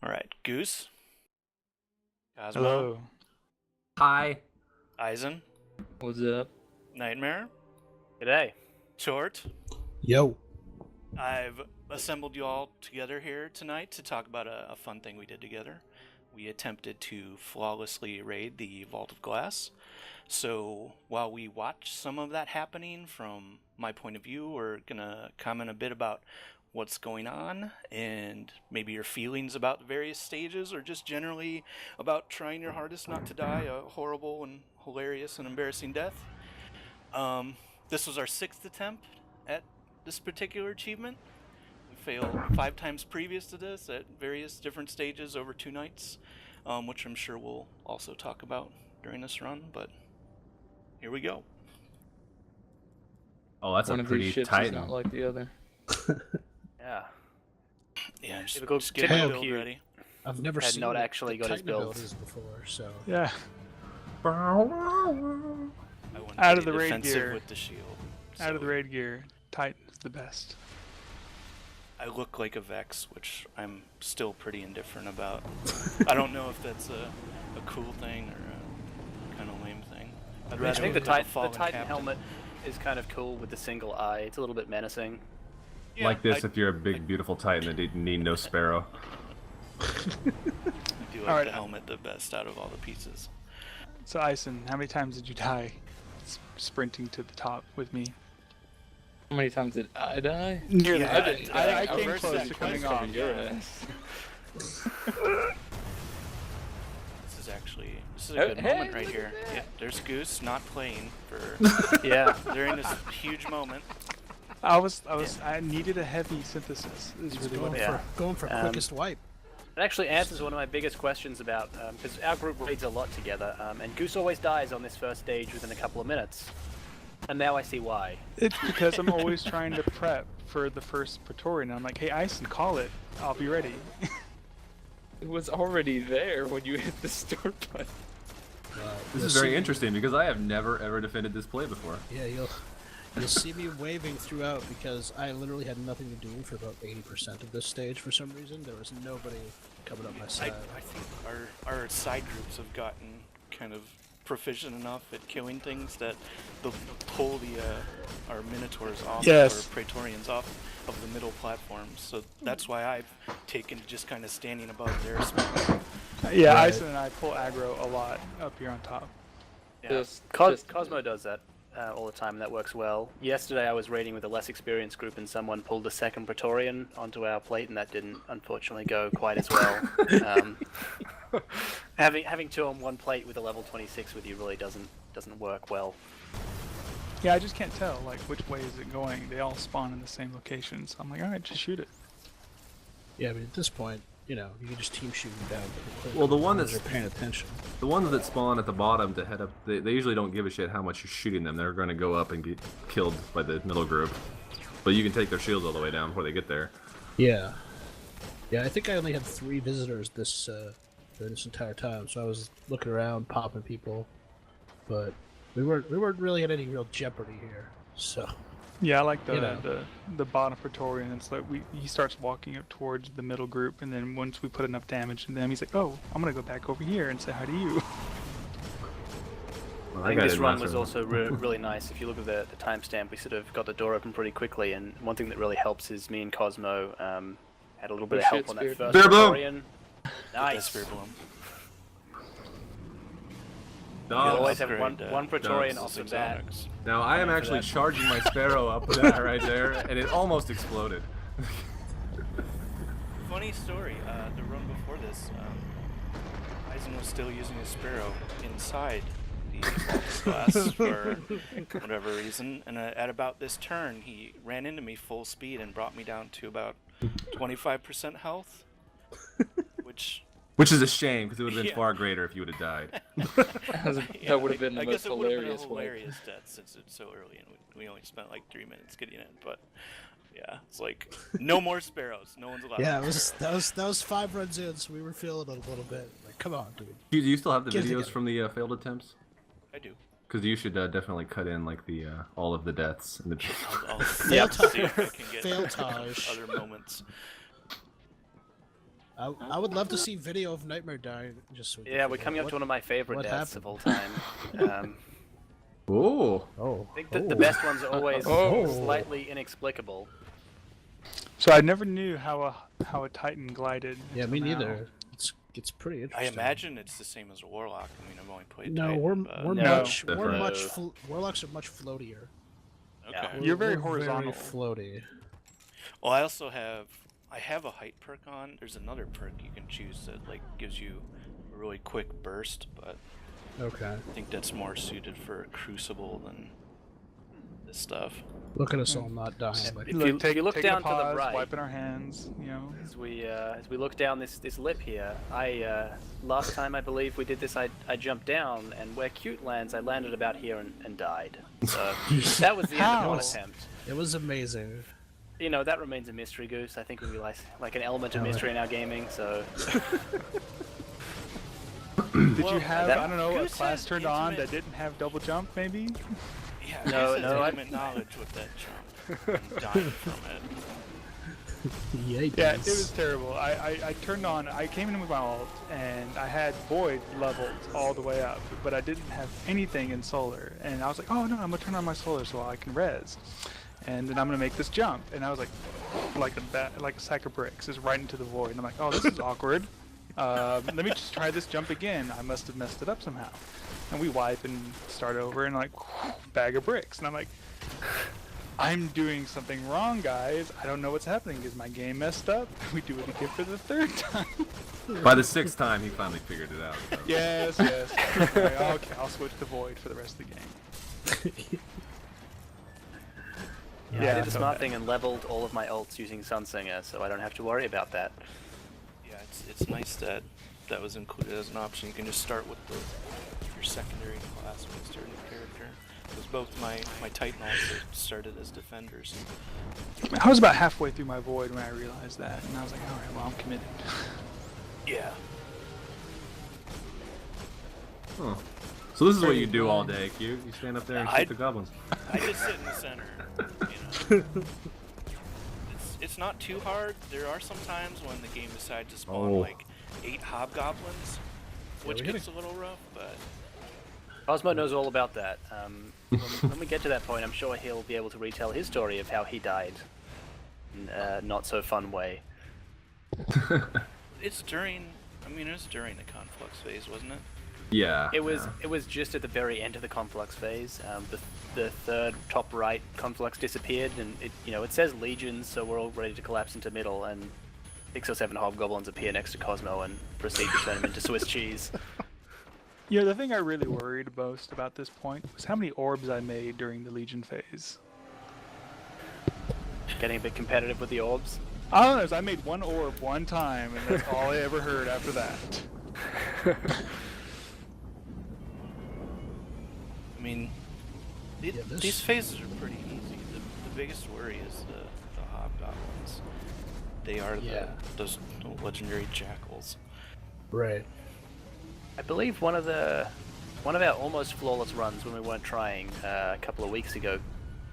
All right, Goose, Cosmo, Hello. Hi. Eisen, What's up? Nightmare, G'day. Short. Yo. I've assembled you all together here tonight to talk about a fun thing we did together. We attempted to flawlessly raid the Vault of Glass. So while we watch some of that happening from my point of view, we're going to comment a bit about what's going on and maybe your feelings about the various stages, or just generally about trying your hardest not to die a horrible and hilarious and embarrassing death. This was our 6th attempt at this particular achievement. We failed 5 times previous to this at various different stages over 2 nights, which I'm sure we'll also talk about during this run, but here we go. Oh, that's One a of pretty these ships tight is not like the other. Yeah. Yeah, just Typical get my build cute. ready. I've never Had seen not the actually got his Titan build. abilities before, so Yeah. I went Out of pretty the raid defensive gear. with the shield. Out of the so raid gear, Titan's the best. I look like a Vex, which I'm still pretty indifferent about. I don't know if that's a cool thing or a kind of lame thing. I'd I rather think the look like a Titan, fallen Titan captain. helmet is kind of cool with the single eye. It's a little bit menacing. Yeah, Like this, I if you're a big, beautiful Titan that didn't need no sparrow. do like Alright. the helmet the best out of all the pieces. So, Ison, how many times did you die sprinting to the top with me? How many times did I die? Nearly. Yeah, I didn't. I die. came was close to second coming place off. from your ass. This is a Oh, good hey, moment right look here. at that. Yeah, there's Goose not playing for Yeah. during this huge moment. I needed a heavy synthesis. Is he's really going what Yeah. for going for quickest wipe. It actually answers one of my biggest questions about, because our group raids a lot together, and Goose always dies on this first stage within a couple of minutes. And now I see why. It's because I'm always trying to prep for the first Praetorian. I'm like, hey, Ison, call it. I'll be ready. It was already there when you hit the start button. This is very interesting because I have never ever defended this play before. Yeah, you'll see me waving throughout because I literally had nothing to do for about 80% of this stage for some reason. There was nobody coming up my I side. think our side groups have gotten kind of proficient enough at killing things that they'll pull our Minotaurs off, Yes. or Praetorians off of the middle platforms. So that's why I've taken to just kind of standing above their spot. Yeah, Right. Ison and I pull aggro a lot up here on top. Yeah. Just- Cosmo does that all the time, and that works well. Yesterday I was raiding with a less experienced group, and someone pulled a second Praetorian onto our plate, and that didn't unfortunately go quite as well. Having 2 on one plate with a level 26 with you really doesn't work well. Yeah, I just can't tell, like, which way is it going. They all spawn in the same location, so I'm like, alright, just shoot it. Yeah, but at this point, you know, you can just team shoot them down pretty quick. Well, the one as that's- they're paying attention. The ones that spawn at the bottom to head up, they usually don't give a shit how much you're shooting them. They're going to go up and get killed by the middle group. But you can take their shields all the way down before they get there. Yeah. Yeah, I think I only had 3 visitors during this entire time, so I was looking around, popping people, but we weren't really at any real jeopardy here. So Yeah, I like the You know. the bottom Praetorian. It's like he starts walking up towards the middle group, and then once we put enough damage to them, he's like, "Oh, I'm gonna go back over here and say hi to you." Well, I think that guy this didn't run last was very also really nice. If you look at the timestamp, we sort of got the door open pretty quickly, and one thing that really helps is me and Cosmo had a little bit of Good help shit, on that Spirit. first Bear bloom! Praetorian. That's Nice. Spear Bloom. You long. always have Upgrade, one Praetorian dogs, off the Six bat. Onyx. Now, I am for actually that. charging my sparrow up with that right there, and it almost exploded. Funny story. The run before this, Eisen was still using his Sparrow inside the Vault of Glass for whatever reason, and at about this turn, he ran into me full speed and brought me down to about 25% health, which Which is a shame, because it would have been Yeah. far greater if you would have died. That would have been the I most guess it would have been a hilarious one. hilarious death since it's so early and we only spent like 3 minutes getting in. But yeah, it's like no more sparrows. No one's allowed. yeah, that was 5 runs in, so we were feeling it a little bit. Like, come on, dude. Do you still have the Get it videos together. from the failed attempts? I do. Because you should definitely cut in like the all of the deaths and the. I'll Yeah. see if I can get Failtage. other moments. I would love to see video of Nightmare dying. Just so we can Yeah, we're figure coming out up to one of my favorite what deaths happened. of all time. Oh. Oh. I think that the best ones are always Oh. slightly inexplicable. So I never knew how a Titan glided. Yeah, me until now. neither. It's pretty I interesting. imagine it's the same as a warlock. I mean, I've only played. No, Titan, we're but... we're No. much Different. warlocks are much floatier. Okay. Yeah. You're very We're horizontal. Very floaty. Well, I also have a height perk on. There's another perk you can choose that like gives you a really quick burst, but Okay. I think that's more suited for Crucible than this stuff. Look at us all not dying. Like, If you look taking a down to the pause, right- wiping our hands, you know. As we look down this lip here, last time I believe we did this, I jumped down, and where Cute lands, I landed about here and died. So that was the end of one How? attempt. it was amazing. You know, that remains a mystery, Goose. I think we like an element of Oh, mystery in our gaming. So Did Well, you have, that- I don't know, a Goose class has turned on intimate- that didn't have double jump, maybe? Yeah, No, Goose has no, I- intimate knowledge with that jump. I'm dying from it. Yeah, it was terrible. I turned on, I came in with my ult, and I had Void leveled all the way up, but I didn't have anything in Solar. And I was like, oh no, I'm gonna turn on my Solar so I can res. And then I'm gonna make this jump. And I was like a sack of bricks, just right into the Void. And I'm like, oh, this is awkward. Let me just try this jump again. I must have messed it up somehow. And we wipe and start over, and like, bag of bricks. And I'm like, I'm doing something wrong, guys. I don't know what's happening. Is my game messed up? We do it again for the third time. By the 6th time, he finally figured it out. So. Yes. Like, okay, I'll switch to Void for the rest of the game. I did the so smart bad. thing and leveled all of my ults using Sunsinger, so I don't have to worry about that. Yeah, it's nice that that was included as an option. You can just start with your secondary class when you start a new character. Because both my Titan also started as defenders. I was about halfway through my Void when I realized that, and I was like, all right, well, I'm committed. Yeah. Huh. So this is what you do all day, Q. You stand up there and shoot I- the goblins. I just sit in the center. You know. It's not too hard. There are some times when the game decides to spawn Oh. like 8 hobgoblins, which we gotta- gets a little rough, but Cosmo knows all about that. When we get to that point, I'm sure he'll be able to retell his story of how he died in a not so fun way. it's during. I mean, it was during the conflux phase, wasn't it? Yeah. It was yeah. it was just at the very end of the conflux phase. The third top right conflux disappeared, and it says legions, so we're all ready to collapse into middle, and 6 or 7 hobgoblins appear next to Cosmo and proceed to turn him into Swiss cheese. Yeah, the thing I really worried most about this point was how many orbs I made during the Legion phase. Getting a bit competitive with the orbs. I don't know, I made one orb one time, and that's all I ever heard after that. I mean, Yeah, this- these phases are pretty easy. The biggest worry is the hobgoblins. They are Yeah. those legendary jackals. Right. I believe one of our almost flawless runs when we weren't trying a couple of weeks ago,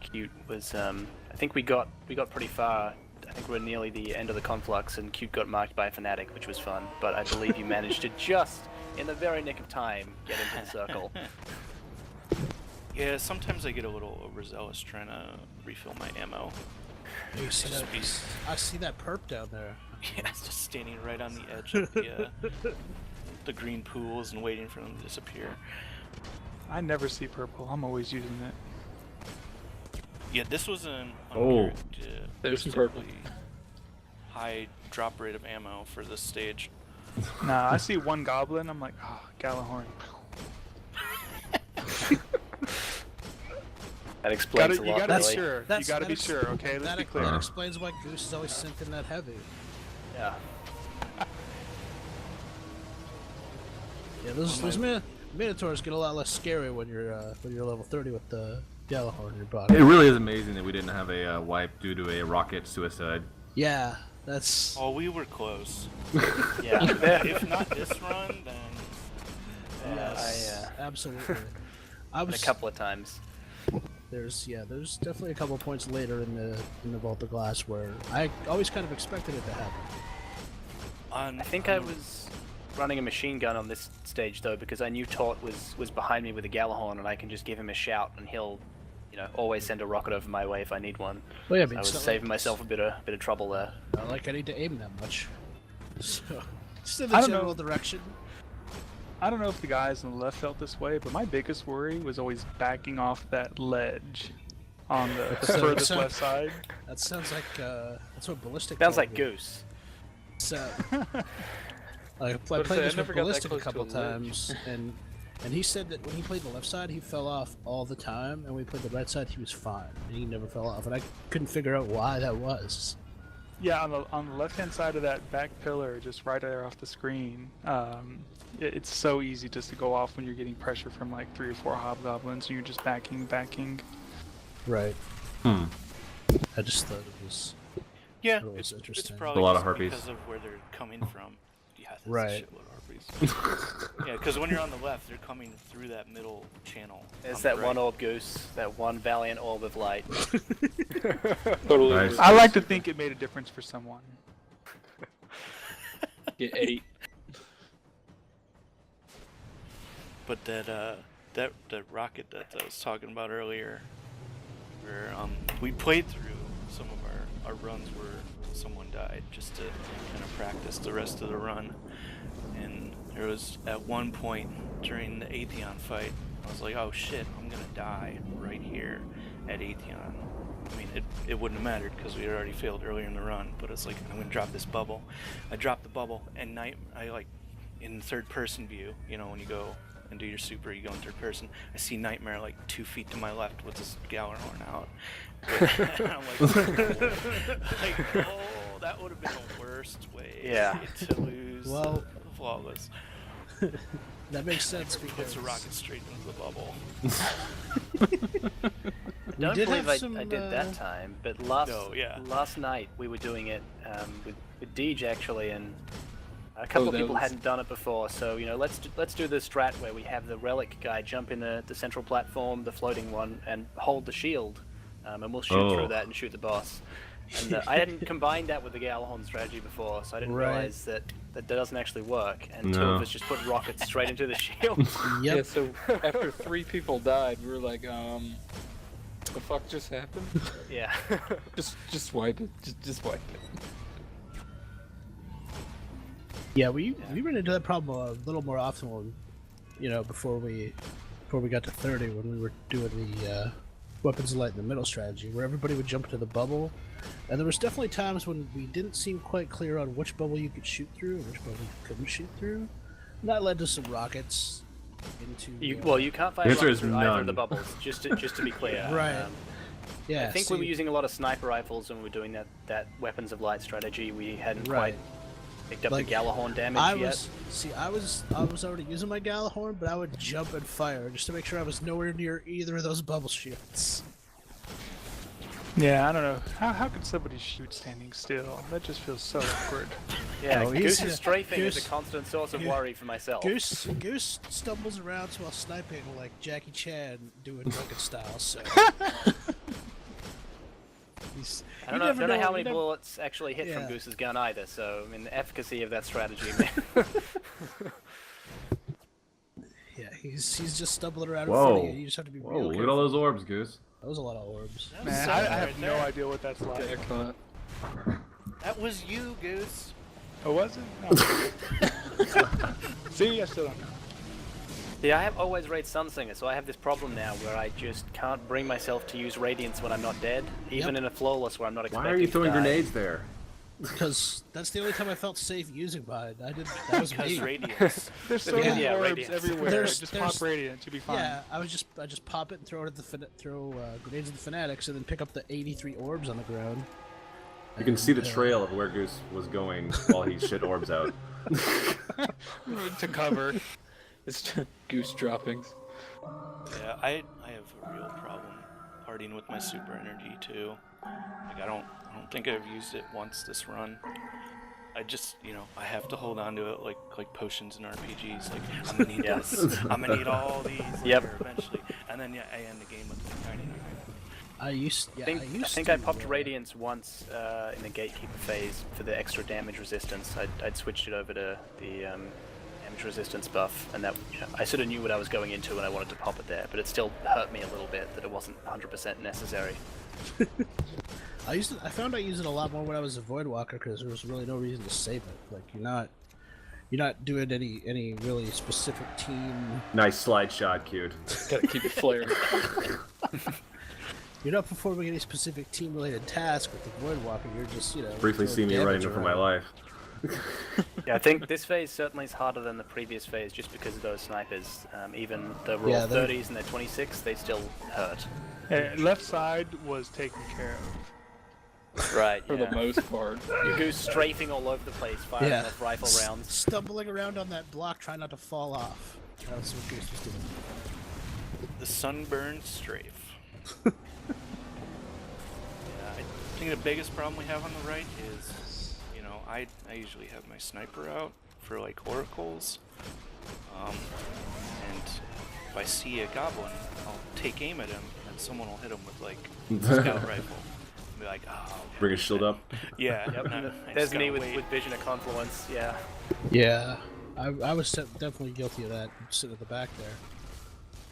Cute was I think we got pretty far. I think we're nearly the end of the conflux, and Cute got marked by a fanatic, which was fun. But I believe you managed to just, in the very nick of time, get into the circle. Yeah, sometimes I get a little overzealous trying to refill my ammo. You see Just that? be, I see that perp down there. yeah, it's just standing right on the edge of the green pools and waiting for them to disappear. I never see purple. I'm always using it. Yeah, this was an Oh. There's some purple. high drop rate of ammo for this stage. Nah, I see one goblin. I'm like, oh, Gallahorn. That explains a You lot, gotta be really. sure. You gotta be sure. Okay, let's be That clear. explains why Goose is always synthing that heavy. Yeah. Yeah, those Minotaurs get a lot less scary when you're level 30 with the Gallahorn in your body. It really is amazing that we didn't have a wipe due to a rocket suicide. Yeah, that's. Oh, we were close. Yeah. If not this run, then Yes, absolutely. I A was couple of times. there's definitely a couple points later in the Vault of Glass where I always kind of expected it to happen. I think I was running a machine gun on this stage though, because I knew Tort was behind me with a Galahorn, and I can just give him a shout, and he'll, always send a rocket over my way if I need one. Well, yeah, So I but was it's not saving like myself a bit of trouble there. Not like I need to aim that much. So, just in I the don't know. general direction. I don't know if the guys on the left felt this way, but my biggest worry was always backing off that ledge on the So- furthest so- left side. That sounds like that's what ballistic. Sounds told like me. Goose. So, I But played I this with never got that ballistic a close to couple a ledge. times, and he said that when he played the left side, he fell off all the time, and when he played the right side, he was fine. He never fell off, and I couldn't figure out why that was. Yeah, on the left-hand side of that back pillar, just right there off the screen, it's so easy just to go off when you're getting pressure from like 3 or 4 hobgoblins, and you're just backing. Right. Hmm. I just thought it was. Yeah, That was it's interesting. probably A lot of just harpies. because of where they're coming from. Yeah, that's Right. a shitload of harpies. Yeah, because when you're on the left, they're coming through that middle channel. There's on that the one right. orb Goose, that one valiant orb of light. Totally. Nice. worth I it. like to think it made a difference for someone. Get 8. But that rocket that I was talking about earlier, where we played through some of our runs where someone died just to kind of practice the rest of the run. And there was at one point during the Atheon fight, I was like, oh shit, I'm gonna die right here at Atheon. I mean, it wouldn't have mattered because we had already failed earlier in the run, but it's like, I'm gonna drop this bubble. I dropped the bubble, and I like, in third person view, when you go and do your super, you go in third person, I see Nightmare like 2 feet to my left with his Galahorn out. And I'm like, oh, that would have been the worst way Yeah. to lose Well- flawless. That makes sense Puts because a rocket straight into the bubble. I don't did believe have I some, did that time, but last night we were doing it with Deej actually, and a couple of that people was- hadn't done it before. So let's do the strat where we have the relic guy jump in the central platform, the floating one, and hold the shield, and we'll shoot through that and shoot the boss. And I hadn't combined that with the Galahorn strategy before, so I didn't Right. realize that doesn't actually work. And two No. of us just put rockets straight into the shield. Yeah, Yep. so after 3 people died, we were like, the fuck just happened? Yeah. Just wipe it. Just wipe it. Yeah, we ran into that problem a little more often when, before we got to 30 when we were doing the weapons of light in the middle strategy, where everybody would jump to the bubble, and there was definitely times when we didn't seem quite clear on which bubble you could shoot through and which bubble you couldn't shoot through. And that led to some rockets into. You can't fire The answer rockets is through either of none. the bubbles. Just to be clear. Right. Yeah, I think we were using a lot of sniper rifles when we were doing that weapons of light strategy. We hadn't Right. quite picked up Like, the Galahorn damage I yet. was already using my Galahorn, but I would jump and fire just to make sure I was nowhere near either of those bubble shields. Yeah, I don't know. How could somebody shoot standing still? That just feels so awkward. Yeah, Oh, he's- Goose's strafing is Goose- a constant source of worry for myself. Goose stumbles around while sniping like Jackie Chan doing drunken style. So I don't know how many bullets actually hit Yeah. from Goose's gun either. So I mean, the efficacy of that strategy. Yeah, he's just stumbling around in Whoa. front of you. You just have to be Whoa, real look at careful. all those orbs, Goose. That was a lot of orbs. Man, I have no idea what that's like. Excellent. That was you, Goose. Oh, was it? No. See, I still don't know. Yeah, I have always raid Sunsinger, so I have this problem now where I just can't bring myself to use Radiance when I'm not dead, even Yep. in a flawless where I'm not Why expecting are you to throwing die. grenades there? Because that's the only time I felt safe using mine. That was Because me. radiance. There's so Yeah, many yeah, orbs Radiance. everywhere. There's- just there's- pop radiant, you'll be fine. Yeah, I just pop it and throw it at the grenades at the fanatics, and then pick up the 83 orbs on the ground. You can see the trail of where Goose was going while he shit orbs out. To cover. It's just goose droppings. Yeah, I have a real problem partying with my super energy too. Like I don't think I've used it once this run. I just I have to hold on to it like potions and RPGs. Like I'm gonna need this. I'm gonna need all these Yep. later eventually. And then I end the game with like 99. I think I popped Radiance once in the Gatekeeper phase for the extra damage resistance. I'd switched it over to the damage resistance buff, and that I sort of knew what I was going into when I wanted to pop it there, but it still hurt me a little bit that it wasn't 100% necessary. I found I used it a lot more when I was a Voidwalker because there was really no reason to save it. Like you're not doing any really specific team. Nice slide shot, cute. Gotta keep it flaring. You're not performing any specific team-related task with the Voidwalker. You're just Briefly see me running for my life. Yeah, I think this phase certainly is harder than the previous phase just because of those snipers. Even the raw 30s and the 26, they still hurt. Left side was taken care of. Right, For the most part. You go strafing all over the place, firing off rifle rounds. Stumbling around on that block, trying not to fall off. That was what Goose was doing. The sunburned strafe. I think the biggest problem we have on the right is, I usually have my sniper out for like oracles, and if I see a goblin, I'll take aim at him, and someone will hit him with like a scout rifle. And be like, oh. Okay. Bring his shield up. Yeah. Yep. There's me with Vision of Confluence. Yeah. Yeah, I was definitely guilty of that. Sitting at the back there.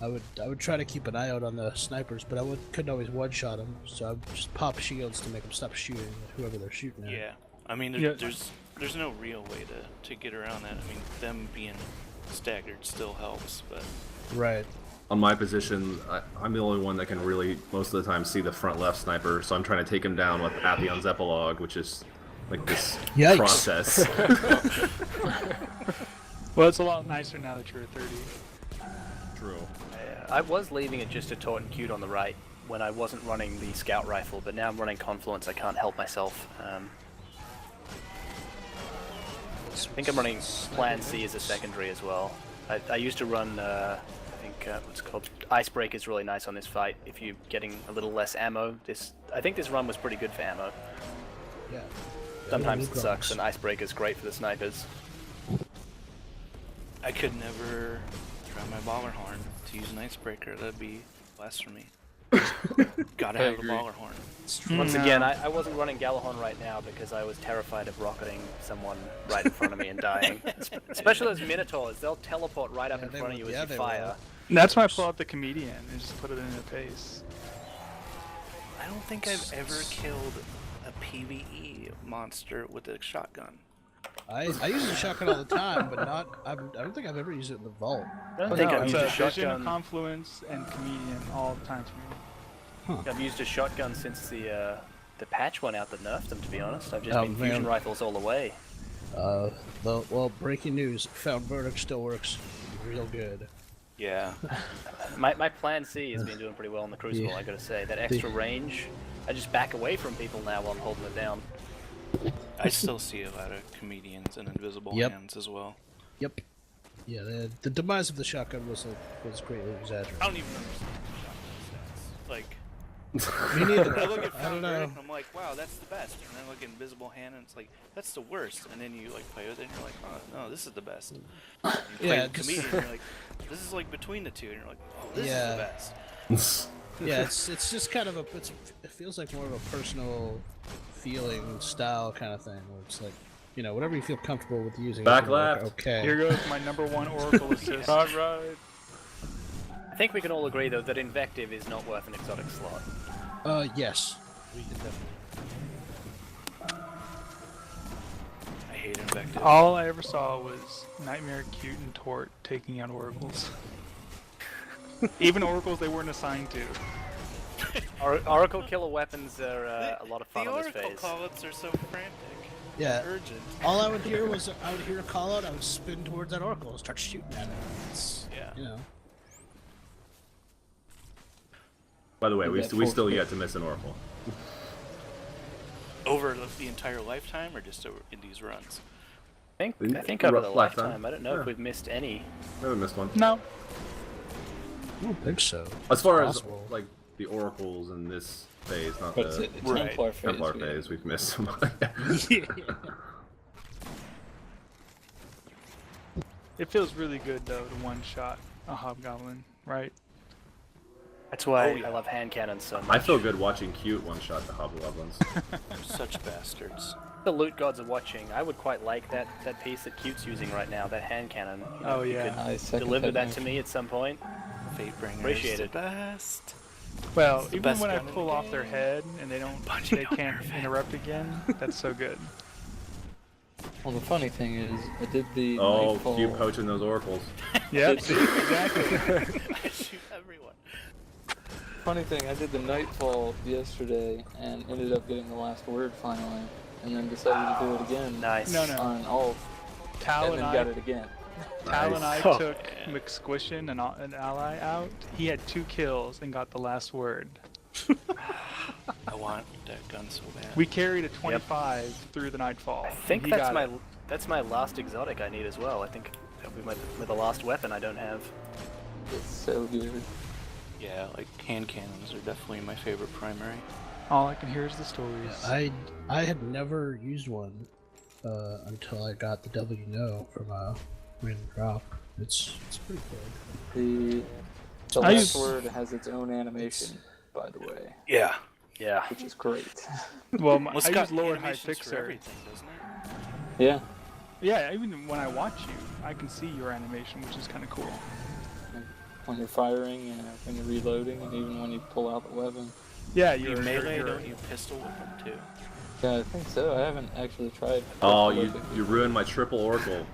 I would try to keep an eye out on the snipers, but couldn't always one-shot them, so I would just pop shields to make them stop shooting at whoever they're shooting at. Yeah, I mean, there's no real way to get around that. I mean, them being staggered still helps, but... Right. On my position, I'm the only one that can really, most of the time, see the front left sniper, so I'm trying to take him down with Aphion's Epilogue, which is like this process. Well, it's a lot nicer now that you're at 30. True. I was leaving it just to taunt and cute on the right when I wasn't running the scout rifle, but now I'm running Confluence. I can't help myself. I think I'm running Plan C as a secondary as well. I used to run, I think what's it called, Icebreaker is really nice on this fight. If you're getting a little less ammo, I think this run was pretty good for ammo. Yeah. Sometimes it sucks, and Icebreaker is great for the snipers. I could never try my baller horn to use an icebreaker. That'd be blasphemy. Gotta have a baller horn. Once again, I wasn't running Galahorn right now because I was terrified of rocketing someone right in front of me and dying. Especially those Minotaurs, they'll teleport right up in front of you as you fire. That's why I pull out the Comedian and just put it in their face. I don't think I've ever killed a PvE monster with a shotgun. I use the shotgun all the time, but I don't think I've ever used it in the vault. I don't think I've used a Vision, shotgun. Confluence, and Comedian all the time for me. I've used a shotgun since the patch went out that nerfed them, to be honest. I've just been fusion rifles all the way. Well, breaking news, Found Verdict still works real good. Yeah. My Plan C has been doing pretty well in the Crucible, I gotta say. That extra range, I just back away from people now while I'm holding it down. I still see a lot of comedians and invisible hands as well. Yep. Yeah, the demise of the shotgun was greatly exaggerated. I don't even understand shotgun stats. Like, me neither. I look at I don't know. and I'm like, wow, that's the best. And then I look at invisible hand and it's like, that's the worst. And then you like play with it and you're like, oh no, this is the best. You play comedian and you're like, this is like between the two, and you're like, oh, this is the best. Yeah, it's just kind of it feels like more of a personal feeling style kind of thing, where it's like, whatever you feel comfortable with using. Back left. Okay. Here goes my #1 Oracle assist. All right. I think we can all agree, though, that Invective is not worth an exotic slot. Yes. We can definitely. I hate Invective. All I ever saw was Nightmare, Cute, and Tort taking out Oracles. Even Oracles they weren't assigned to. Oracle killer weapons are a lot of fun on this phase. The Oracle call-ups are so frantic. Yeah. Urgent. All I would hear was I would hear a call out. I would spin towards that Oracle and start shooting at it. It's, By the way, we still yet to miss an Oracle. Over the entire lifetime, or just over in these runs? I think over the lifetime. I don't know if we've missed any. We haven't missed one. No. I don't think so. As far as like the Oracles in this phase, not But the it's Templar phase. Templar phase, we've missed some. It feels really good though to one-shot a Hobgoblin, right? That's why Oh, yeah. I love hand cannons so much. I feel good watching cute one-shot the hobgoblins. Such bastards. The loot gods are watching. I would quite like that piece that Cute's using right now, that hand cannon. You know, Oh, if you yeah. could I second deliver that motion. to me at some point. Fatebringer Appreciate is the it. best. Well, It's the even best when I gun in pull the off their game. head and they Punching out can't their interrupt again, that's so good. Well, the funny thing is, I did the Oh, Nightfall. cute poaching those oracles. Yep, see, exactly. I shoot everyone. Funny thing, I did the Nightfall yesterday and ended up getting the last word finally, and then decided to do it again Nice. No, no. on alt, Tal and and then I, got it again. Tal and I Nice. took McSquishin, an ally, out. He had 2 kills and got the last word. I want that gun so bad. We carried a 25 through the Nightfall. I think He that's got my it. that's my last exotic I need as well. I think that'll be my the last weapon I don't have. It's so good. Yeah, like hand cannons are definitely my favorite primary. All I can hear is the stories. I had never used one until I got the W No from Random Drop. It's pretty good. The I last use- word has its own animation, by the way, Yeah. Yeah. which is great. Well, Well, it's I got use lower high animations for fixer. everything, doesn't it? Yeah. Yeah, even when I watch you, I can see your animation, which is kind of cool. When you're firing, and when you're reloading, and even when you pull out the weapon. Yeah, You you're melee, you're- don't you pistol whip them too? Yeah, I think so. I haven't actually tried. Oh, flipping. you ruined my triple oracle.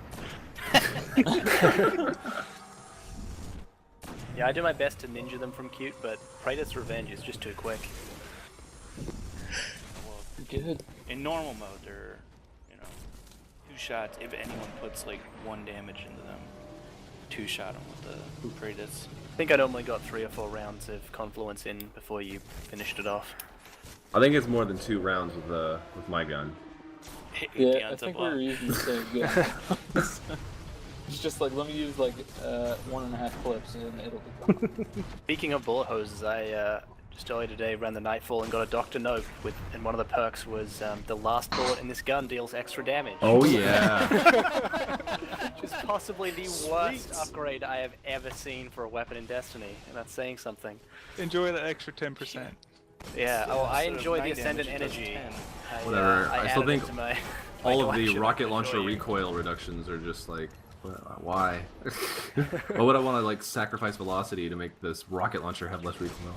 Yeah, I do my best to ninja them from Cute, but Praetor's Revenge is just too quick. Well, Good. in normal mode, they're, 2 shots. If anyone puts like 1 damage into them, 2-shot them with the Kratos. I think I normally got 3 or 4 rounds of confluence in before you finished it off. I think it's more than 2 rounds with my gun. Yeah, I think we were using the same gun. It's just like, let me use like 1.5 clips and it'll be fine. Speaking of bullet hoses, I just earlier today ran the Nightfall and got a Dr. Note with, and one of the perks was the last bullet in this gun deals extra damage. Oh yeah. Which is possibly the worst upgrade I have ever seen for a weapon in Destiny, and that's saying something. Enjoy the extra 10%. Yeah, oh, I Instead of enjoy the 9 Ascendant damage, it does energy. 10. Whatever, I still added think it to my All of the collection. rocket I launcher enjoy it. recoil reductions are just like, why? Why would I want to like sacrifice velocity to make this rocket launcher have less recoil?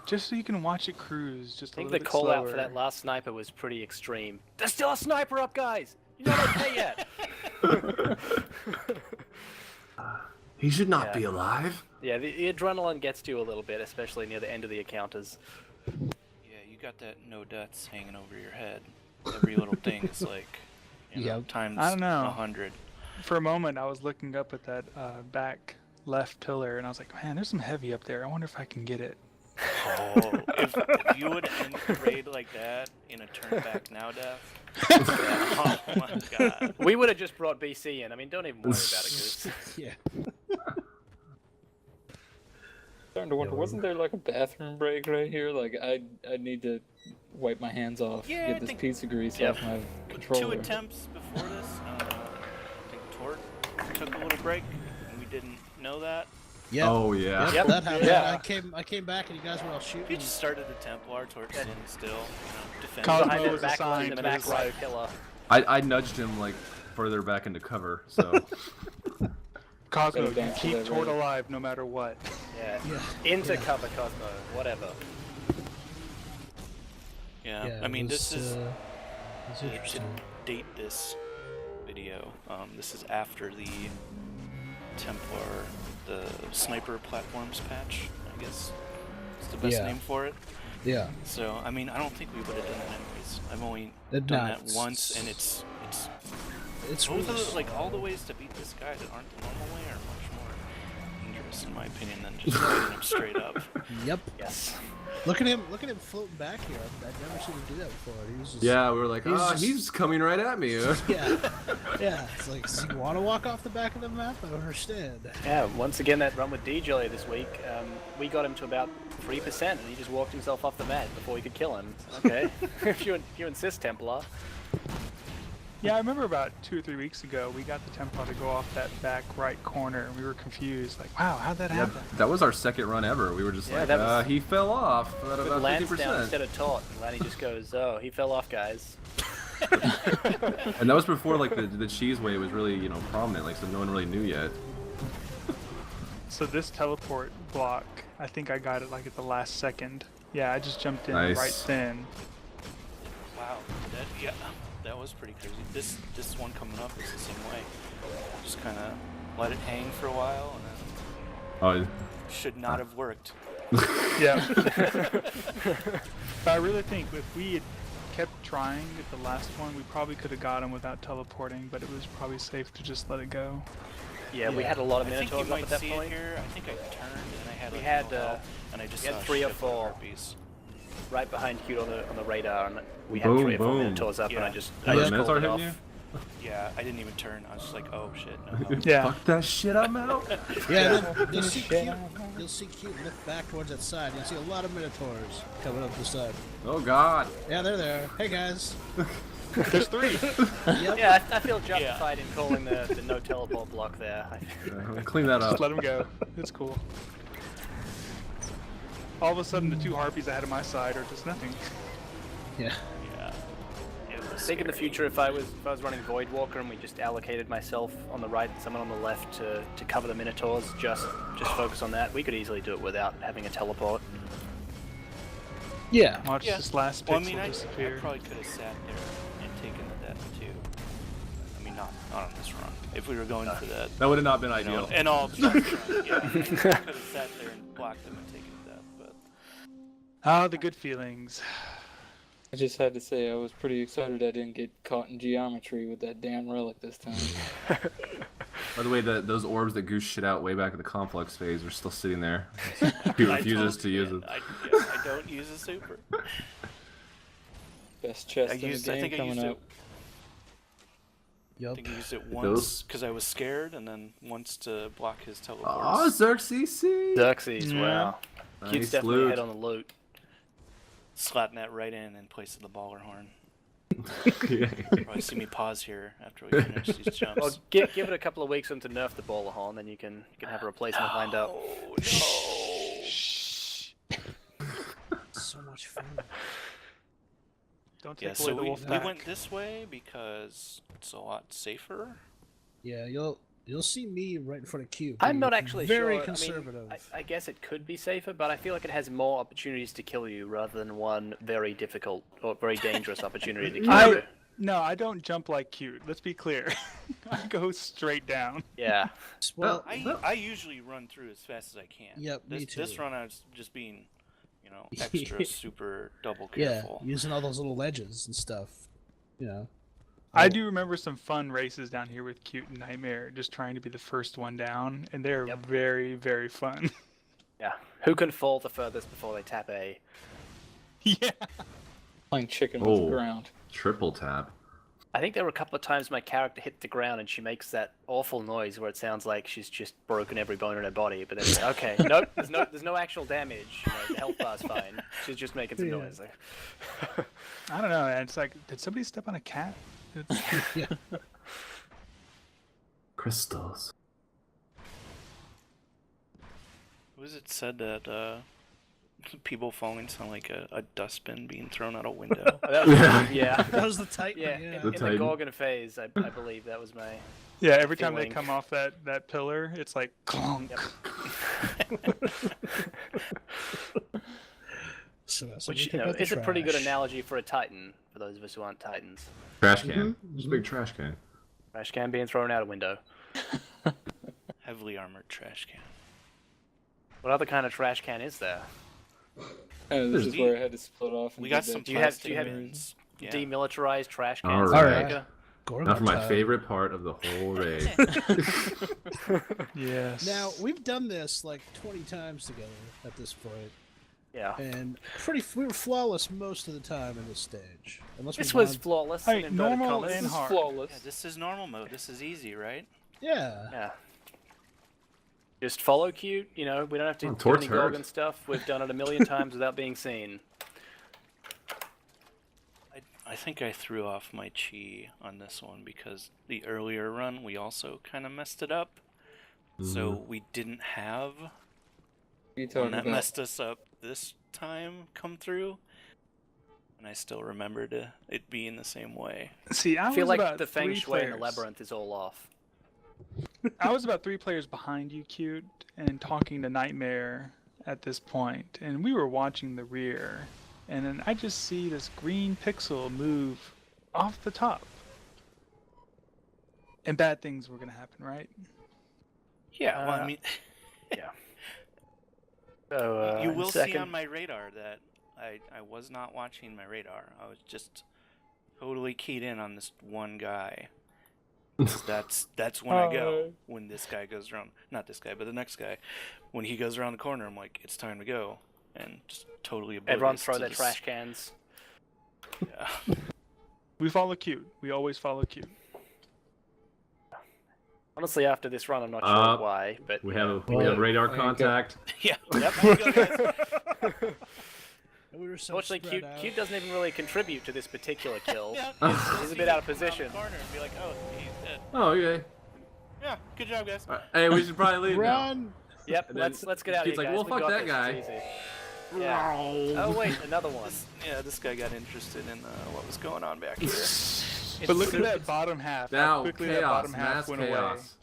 Just so you can watch it cruise just I think a the little bit call slower. out for that last sniper was pretty extreme. There's still a sniper up, guys! You're not okay yet! He should not Yeah. be alive. Yeah, the adrenaline gets to you a little bit, especially near the end of the encounters. Yeah, you got that no deaths hanging over your head. Every little thing is like, Yep. times I don't know. 100. For a moment, I was looking up at that back left pillar, and I was like, man, there's some heavy up there. I wonder if I can get it. Oh, if you would end the raid like that in a turn back now death, oh my god. We would have just brought BC in. I mean, don't even worry about it, Goose. Yeah. Starting to wonder, wasn't there like a bathroom break right here? Like I need to wipe my hands off, Yeah, I get this think- piece of grease Yep. off my 2 controller. attempts before this. I think Tort took a little break, and we didn't know that. Yeah. Oh yeah. Yep. That happened. Yeah. I came back and you guys were all We shooting. just started the Templar, Tort's in still, defending. Cosmo Behind the was back assigned line, the to back his right life. killer. I nudged him like further back into cover, so Cosmo, Better you dance keep with that Tort raid. alive no matter what. Yeah. Yeah. Into Yeah. cover, Cosmo. Whatever. Yeah, Yeah, I mean, it this was, is it's to interesting. date this video. This is after the Templar, the sniper platforms patch, I guess. It's the best Yeah. name for it. Yeah. So, I mean, I don't think we would have done that anyways. I've only It done not- that once, and it's It's those really are like all the ways to beat this guy that aren't the normal way are much more dangerous in my opinion than just fighting him straight up. Yep. Yes. Look at him floating back here. I've never seen him do that before. He was just, yeah, we were like, He's ah, just- he's coming right at me. Yeah. Yeah. It's like, so you want to walk off the back of the map? I don't understand. Yeah, once again, that run with DJ earlier this week, we got him to about 3%, and he just walked himself off the mat before we could kill him. Okay. if you insist, Templar. Yeah, I remember about 2 or 3 weeks ago, we got the Templar to go off that back right corner, and we were confused. Like, wow, how'd that Yeah, happen? that was our second run ever. We were just Yeah, like, that was- he fell off at With about Lance down 50%. instead of Tot, and Lanny just goes, "Oh, he fell off, guys." And that was before like the cheese way was really, you know, prominent, like so no one really knew yet. So this teleport block, I think I got it like at the last second. Yeah, I just jumped in Nice. right then. Wow, that was pretty crazy. This one coming up is the same way. Just kind of let it hang for a while, and then Oh, should not have worked. Yeah. But I really think if we had kept trying at the last one, we probably could have got him without teleporting, but it was probably safe to just let it go. Yeah, we had a lot of I think you Minotaurs up might at that see point. it here. I think I turned and I had We like had, no help, and I just we had saw a 3 or ship of 4. harpies. Right behind Cute on the radar, and we had Boom, 3 or 4 boom. Minotaurs up, and I Yeah. just Yeah, called Minotaur it hitting off. you? Yeah, I didn't even turn. I was just like, oh shit, no. Yeah. Fuck that shit, I'm out. Yeah, then you'll see cute. You'll see cute look back towards that side. You'll see a lot of minotaurs coming up the side. Oh god. Yeah, they're there. Hey guys. There's 3. Yep. Yeah, I feel justified in calling the no teleport block there. Clean that Just up. let him go. It's cool. All of a sudden, the 2 harpies ahead of my side are just nothing. Yeah. Yeah. It was I think in the scary. future, if I was running Void Walker and we just allocated myself on the right and someone on the left to cover the Minotaurs, just focus on that, we could easily do it without having a teleport. Yeah. Watch Yeah. this last pixel Well, I mean, I disappear. probably could have sat there and taken the death too. I mean, not on this run. If we were going for that, That would have not been you know, ideal. and all just run, yeah, I could have sat there and blocked them and taken the death, but Ah, the good feelings. I just had to say I was pretty excited I didn't get caught in geometry with that damn relic this time. By the way, those orbs that Goose shit out way back in the complex phase are still sitting there. He I refuses told to you, use it. I don't use a super. Best chest I in the used. game I think I coming used up. it. I Yup. think I used it once because I was scared, and then once to block his teleports. Oh, Xerxes! Xerxes, Yeah. wow. Cute's Nice definitely loot. ahead on the loot. Slap that right in place of the baller horn. Yeah. Probably see me pause here after we finish these jumps. Well, give it a couple of weeks to nerf the baller horn, then you can have a replacement lined up. Oh no! So much fun. Don't take Yeah, away so the we wolf pack. went this way because it's a lot safer. Yeah, you'll see me right in front of Q. I'm being not actually very sure. conservative. I mean, I guess it could be safer, but I feel like it has more opportunities to kill you rather than one very difficult or very dangerous opportunity to kill you. No, I don't jump like cute. Let's be clear. I go straight down. Yeah. Well, I usually run through as fast as I can. Yep, me This too. run I was just being, you know, extra super double yeah, careful. using all those little ledges and stuff. You know. I do remember some fun races down here with Cute and Nightmare, just trying to be the first one down, and they're Yep. very, very fun. Yeah. Who can fall the furthest before they tap A? Yeah. Playing chicken with Oh. the ground. Triple tap. I think there were a couple of times my character hit the ground and she makes that awful noise where it sounds like she's just broken every bone in her body. But then, okay, nope, there's no actual damage. You know, the health bar's fine. She's just making some Yeah. noise. Like... I don't know. And it's like, did somebody step on a cat? It's... Yeah. Crystals. Was it said that people falling sound like a dustbin being thrown out a window? That was, yeah. That was the Titan. Yeah, Yeah. in The the Titan. Gorgon phase, I believe that was my... Yeah, every time they Feeling. come off that pillar, it's like clunk. Yep. So that's Which, you know, is a pretty good analogy for a Titan, for those of us who aren't Titans. Trash can. Just a big trash can. Trash can being thrown out a window. Heavily armored trash can. What other kind of trash can is there? Oh, this is Deep. where I had to split off. And We do got the some Do you have- plastic do you have- bins. Yeah. Demilitarized trash cans. All in right. America? Gorgon Now for my time. favorite part of the whole raid. Yes. Now we've done this like 20 times together at this point, Yeah. and we were flawless most of the time in this stage. Unless This we was wanted- flawless. Hey, in inverted normal commas. and This is hard. flawless. Yeah, this is normal mode. This is easy, right? Yeah. Yeah. Just follow cute, you know, we don't have to Oh, do torch any hurt. Gorgon stuff. We've done it a million times without being seen. I think I threw off my chi on this one because the earlier run we also kind of messed it up. So we didn't have one that messed us up this time come through. And I still remembered it being the same way. See, I feel was like about the feng shui in the players. labyrinth is all off. I was about 3 players behind you, Cute, and talking to Nightmare at this point, and we were watching the rear, and then I just see this green pixel move off the top. And bad things were gonna happen, right? Yeah, well, I mean... Yeah. So, you will see on my radar that I was not watching my radar. I was just totally keyed in on this one guy. That's when I go. When this guy goes around, not this guy, but the next guy, when he goes around the corner, I'm like, it's time to go, and just totally oblivious. Everyone throw their trash cans. Yeah. We follow Cute. We always follow Cute. Honestly, after this run, I'm not sure why, but we have radar contact. Yeah. Yep. Here we go, guys. We were so Fortunately, Cute doesn't even really contribute to this particular kill. Yeah. He's a bit out of position. Corner and be like, oh, he's dead. Oh, okay. Yeah. Good job, guys. Hey, we should probably leave now. Run! Yep. And then Let's get out of here, Cute's like, guys. well, We fuck got that this. guy. It's easy. Yeah. Oh wait, another one. This guy got interested in what was going on back here. But look at that bottom half. Now, How quickly chaos, that bottom half mass went chaos.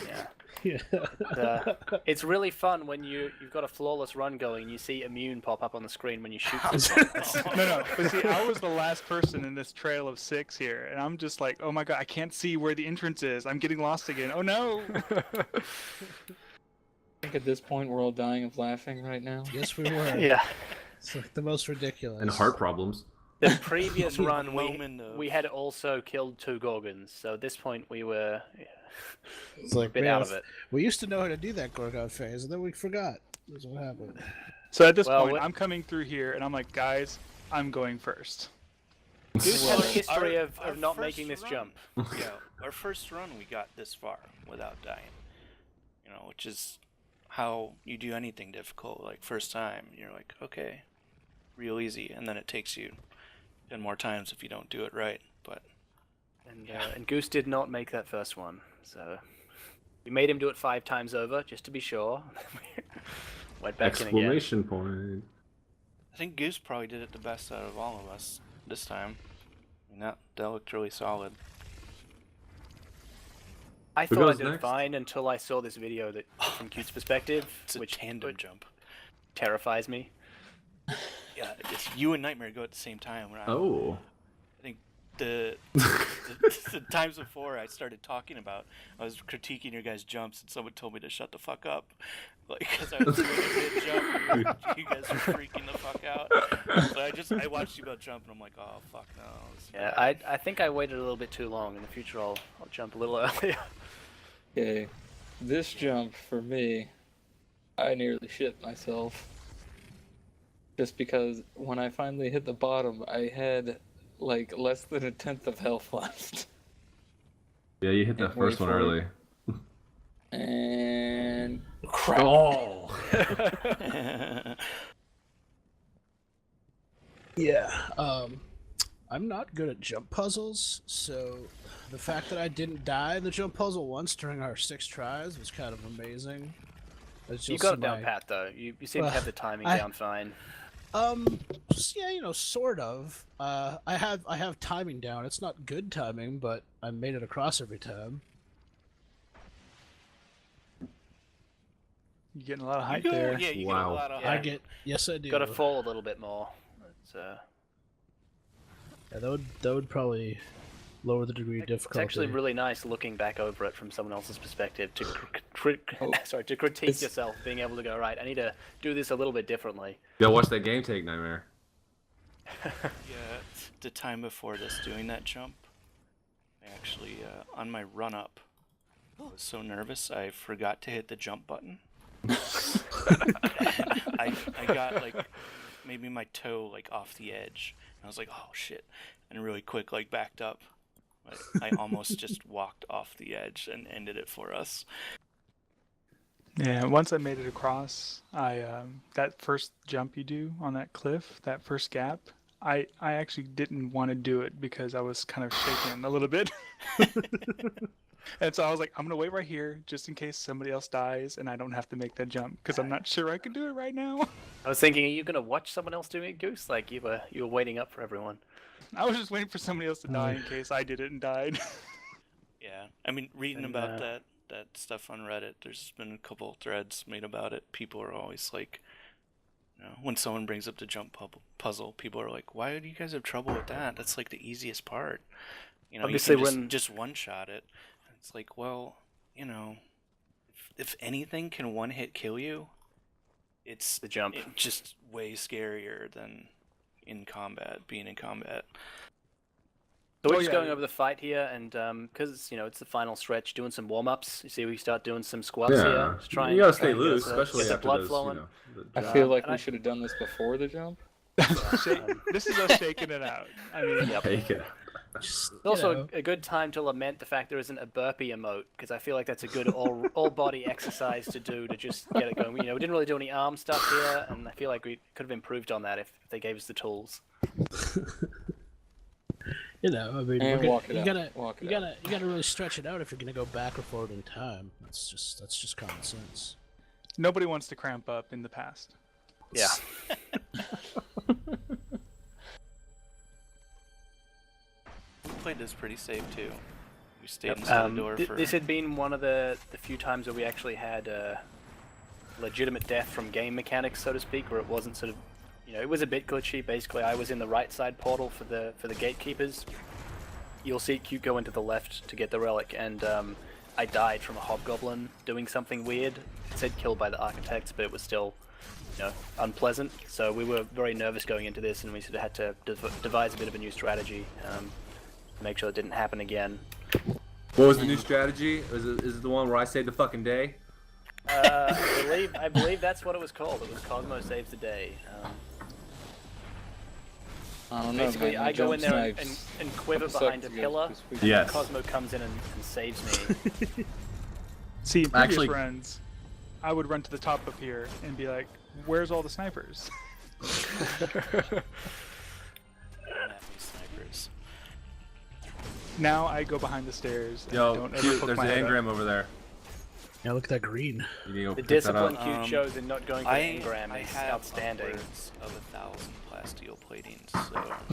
Yeah. Yeah. It's really fun when you've got a flawless run going and you see immune pop up on the screen when you shoot them. No. But see, I was the last person in this trail of 6 here, and I'm just like, oh my god, I can't see where the entrance is. I'm getting lost again. Oh no! I think at this point we're all dying of laughing right now. Yes, we were. Yeah. It's like the most ridiculous. And heart problems. The previous run, Moment of- we had also killed 2 Gorgons, so at this point we were It's like, a bit man, out of it. We used to know how to do that Gorgon phase, and then we forgot. That's what happened. So at this Well, point, what- I'm coming through here, and I'm like, guys, I'm going first. Goose has a history Our of not first making this run- jump. Yeah, our first run we got this far without dying. You know, which is how you do anything difficult. Like first time, you're like, okay, real easy, and then it takes you 10 more times if you don't do it right. But And Goose did not make that first one, so we made him do it 5 times over just to be sure. Went back in again. Exclamation point. I think Goose probably did it the best out of all of us this time. I mean, that looked really solid. I Who thought I goes did next? fine until I saw this video that from Cute's perspective, It's a which tandem jump. terrifies me. Yeah, it's you and Nightmare go at the same time. When Oh. I think the times before I started talking about, I was critiquing your guys' jumps, and someone told me to shut the fuck up, like because I was doing a good jump. You guys were freaking the fuck out. So I watched you both jump, and I'm like, oh fuck no. this is Yeah, bad. I think I waited a little bit too long. In the future, I'll jump a little earlier. Okay, this jump for me, I nearly shit myself. Just because when I finally hit the bottom, I had like less than 1/10 of health left. Yeah, you hit that Wait first one for it. early. And crap. Oh. Yeah. I'm not good at jump puzzles, so the fact that I didn't die in the jump puzzle once during our 6 tries was kind of amazing. As You you'll got see it down my- pat though. You seem Well, to have the timing I- down fine. Yeah, sort of. I have timing down. It's not good timing, but I made it across every time. You're getting a lot of You height go- there. Yeah, you Wow. get a lot of Yeah. height. Yes, I do. Got to fall a little bit more. Yeah, that would probably lower the degree of It's difficulty. actually really nice looking back over it from someone else's perspective to to critique It's- yourself, being able to go, right, I need to do this a little bit differently. Go watch that game take, Nightmare. Yeah, the time before this doing that jump, I actually, on my run up, I was so nervous I forgot to hit the jump button. I got like maybe my toe like off the edge. And I was like, oh shit, and really quick like backed up. But I almost just walked off the edge and ended it for us. Yeah, once I made it across, I that first jump you do on that cliff, that first gap, I actually didn't want to do it because I was kind of shaking a little bit. And so I was like, I'm gonna wait right here just in case somebody else dies and I don't have to make that jump because I'm not sure I can do it right now. I was thinking, are you gonna watch someone else doing it, Goose? Like you were waiting up for everyone. I was just waiting for somebody else to die in case I did it and died. Yeah, I mean, reading And, about that stuff on Reddit, there's been a couple threads made about it. People are always like, when someone brings up the jump puzzle, people are like, "Why do you guys have trouble with that? That's like the easiest part." Obviously, you can when just one shot it. It's like, well, if anything can one hit kill you, it's the jump. It's just way scarier than being in combat. So we're just going over the fight here, and because it's the final stretch, doing some warm-ups. You see, we start doing some squats here. Just trying. You gotta stay get loose, the- especially get the after blood those. flowing. I feel like and we I- should have done this before the jump. This is us shaking it out. I mean, Yep. Take it. Just, It's also a good time to lament the fact there isn't a burpee emote, because I feel like that's a good all body exercise to do to just get it going. We didn't really do any arm stuff here, and I feel like we could have improved on that if they gave us the tools. I mean, And you walk it out. gotta, Walk you it out. gotta, you gotta really stretch it out if you're gonna go back or forward in time. That's just common sense. nobody wants to cramp up in the past. Yeah. We played this pretty safe too. We stayed inside the door for. This had been one of the few times where we actually had legitimate death from game mechanics, so to speak, where it wasn't sort of, it was a bit glitchy. Basically, I was in the right side portal for the gatekeepers. You'll see Q go into the left to get the relic, and I died from a hobgoblin doing something weird. It said killed by the architects, but it was still, unpleasant. So we were very nervous going into this, and we sort of had to devise a bit of a new strategy to make sure it didn't happen again. What was the new strategy? Is it the one where I saved the fucking day? I believe that's what it was called. It was Cosmo Saves the Day. I don't know, Basically, man. I go in there Snipes. and quiver Couple behind a seconds ago pillar, this week. and Yes. Cosmo comes in and saves me. See, in previous Actually- runs, I would run to the top up here and be like, "Where's all the snipers?" Don't have any snipers. Now I go behind the stairs and Yo, don't ever cute, poke there's my an head up. engram over there. Yeah, look at that green. You can go The pick that discipline up. Q shows in not going for I the engram I is have outstanding. upwards of 1,000 plasteel platings,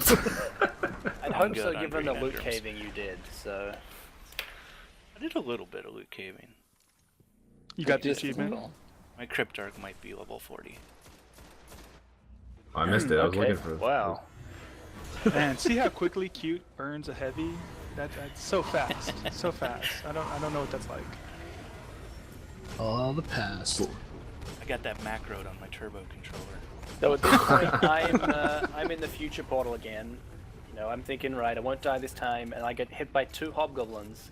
so I'd I'm hope good so, on given the green loot engrams. caving you did. So I did a little bit of loot caving. You got the Just as achievement. well. My Cryptarch might be level 40. I missed it. I was okay. looking for. Wow. Man, see how quickly Cute burns a heavy? That's so fast, so fast. I don't know what that's like. All the past. I got that macroed on my turbo controller. So at this point, I'm in the future portal again. I'm thinking, right, I won't die this time, and I get hit by 2 hobgoblins,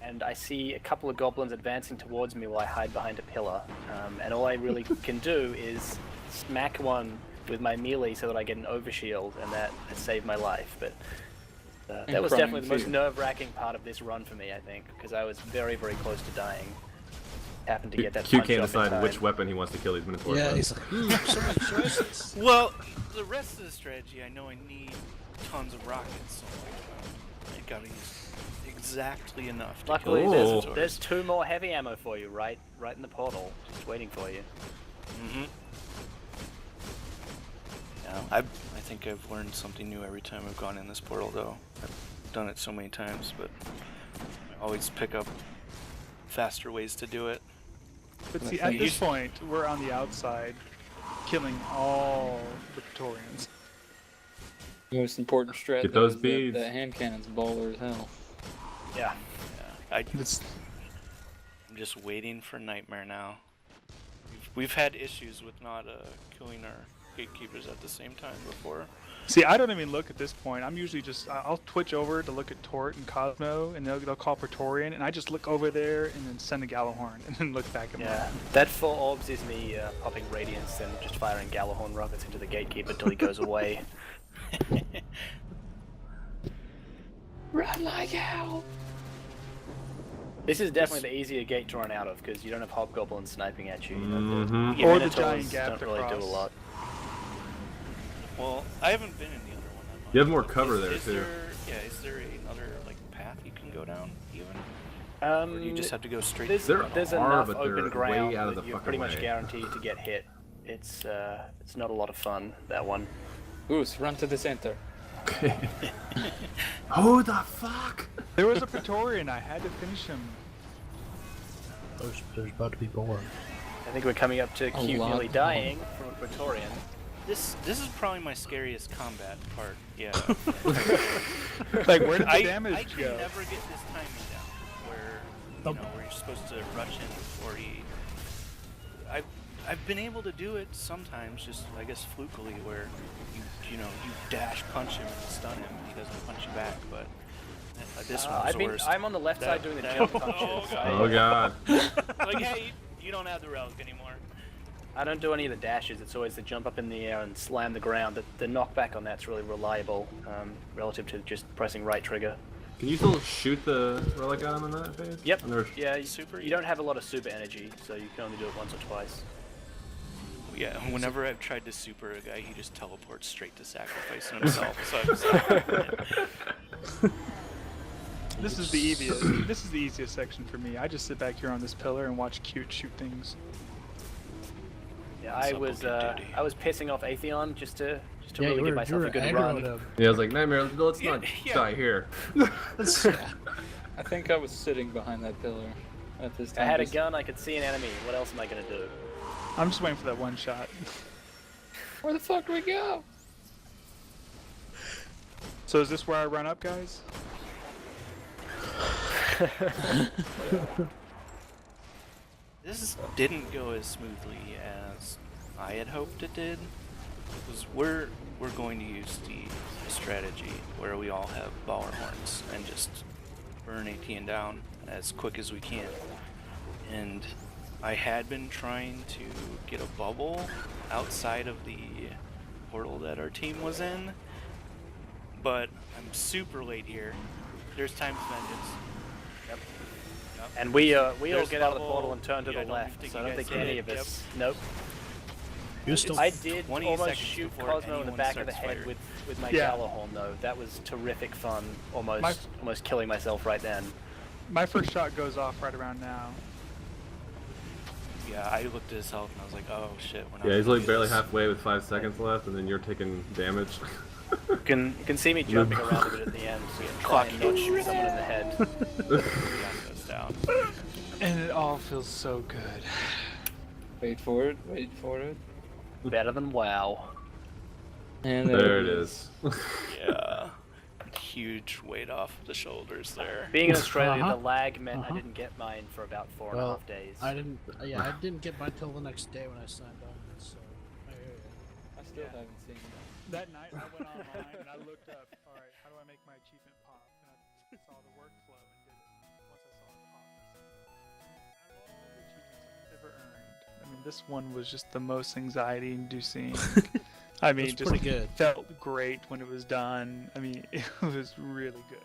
and I see a couple of goblins advancing towards me while I hide behind a pillar. And all I really can do is smack one with my melee so that I get an overshield, and that has saved my life. But that was crying definitely the most too. nerve-wracking part of this run for me, I think, because I was very, very close to dying. Happened to get that Q punch can't off in decide time. which weapon he wants to kill these Minotaurs Yeah, with. he's like, so many choices. Well, the rest of the strategy, I know I need tons of rockets, so I gotta use exactly enough to Luckily, kill Ooh. the there's 2 more heavy ammo for you, right in the portal, just waiting for you. Mm-hmm. Yeah, I think I've learned something new every time I've gone in this portal, though. I've done it so many times, but I always pick up faster ways to do it. But I see, at think this point, we're on the outside, killing all the Praetorians. The most important strat Get though, those is that beads. that hand cannon's baller as hell. Yeah. Yeah, It's, I'm just waiting for Nightmare now. We've had issues with not killing our gatekeepers at the same time before. see, I don't even look at this point. I'm usually just, I'll twitch over to look at Tort and Cosmo, and they'll call Praetorian, and I just look over there and then send a Gallahorn, and then look back at Yeah, mine. that 4 orbs is me popping Radiance and just firing Gallahorn rockets into the Gatekeeper until he goes away. Run like hell! This is definitely the easier gate to run out of, because you don't have Hobgoblins sniping at you. Mhm. The Or the Minotaurs giant gap don't to really do a cross. lot. Well, I haven't been in the other You have more cover is, there is too. Is there another like path you can go down even? Or you just have to go straight? There's There enough are, but open they're ground way out of that the you're fucking pretty much way. guaranteed to get hit. It's not a lot of fun, that one. Goose, run to the center. Who the fuck? There was a Praetorian. I had to finish him. There's about to be born. I think we're coming up to Cute lot nearly more. dying from a Praetorian. This is probably my scariest combat part. Yeah. Like, where did the I damage can go? never get this timing down, where you're supposed to rush in before he. I've been able to do it sometimes, just I guess flukily, where you dash punch him and stun him, and he doesn't punch you back. But this one's the worst. I'm on the left side doing the jump punches. Oh god. Like, hey, you don't have the relic anymore. I don't do any of the dashes. It's always the jump up in the air and slam the ground. The knockback on that's really reliable relative to just pressing right trigger. Can you still shoot the relic at him in that phase? Yep. And there's- Yeah, you don't have a lot of super energy, so you can only do it once or twice. Yeah, whenever I've tried to super a guy, he just teleports straight to sacrificing himself. So I'm just like, This is the easiest. This is the easiest section for me. I just sit back here on this pillar and watch Cute shoot things. Yeah, What's I up, was Okie dokie? I was pissing off Atheon just to Yeah, really you give were, myself a good aggroing run. him. Yeah, I was like, Nightmare, let's not Yeah. die here. I think I was sitting behind that pillar at this I time. had a just- gun, I could see an enemy. What else am I gonna do? I'm just waiting for that one shot. Where the fuck do we go? So is this where I run up, guys? this didn't go as smoothly as I had hoped it did. Because we're going to use the strategy where we all have Baller Horns and just burn ATN down as quick as we can. And I had been trying to get a bubble outside of the portal that our team was in, but I'm super late here. There's time's vengeance. Yep. And we all There's get out of the bubble. portal and turn to Yeah, I the don't left, think so I you don't guys think did any it. of us. Nope. You still. I did 20 almost seconds shoot before Cosmo in the anyone back of the starts head firing. with my Yeah. Galahorn though. That was terrific fun. My- Almost killing myself right then. My first shot goes off right around now. Yeah, I looked at his health and I was like, oh shit. We're not Yeah, he's gonna like do barely this. halfway with 5 seconds left, and then you're taking damage. You can see me jumping around a bit at the end, so try and not shoot someone in the head. Gun goes down. And it all feels so good. Wait for it, wait for it. Better than WoW. And There it is. Yeah. Huge weight off the shoulders there. Being in Australia, Uh-huh. the lag meant Uh-huh. I didn't get mine for about 4.5 Well, days. I didn't. Yeah, I didn't get mine till the next day when I signed on. So I hear you. I still haven't seen it. That night I went online and I looked up, alright, how do I make my achievement pop? And I saw the workflow and did it. Once I saw it pop, out of all the achievements I've ever earned, I mean, this one was just the most anxiety inducing. I mean, It's just pretty good. felt great when it was done. I mean, it was really good.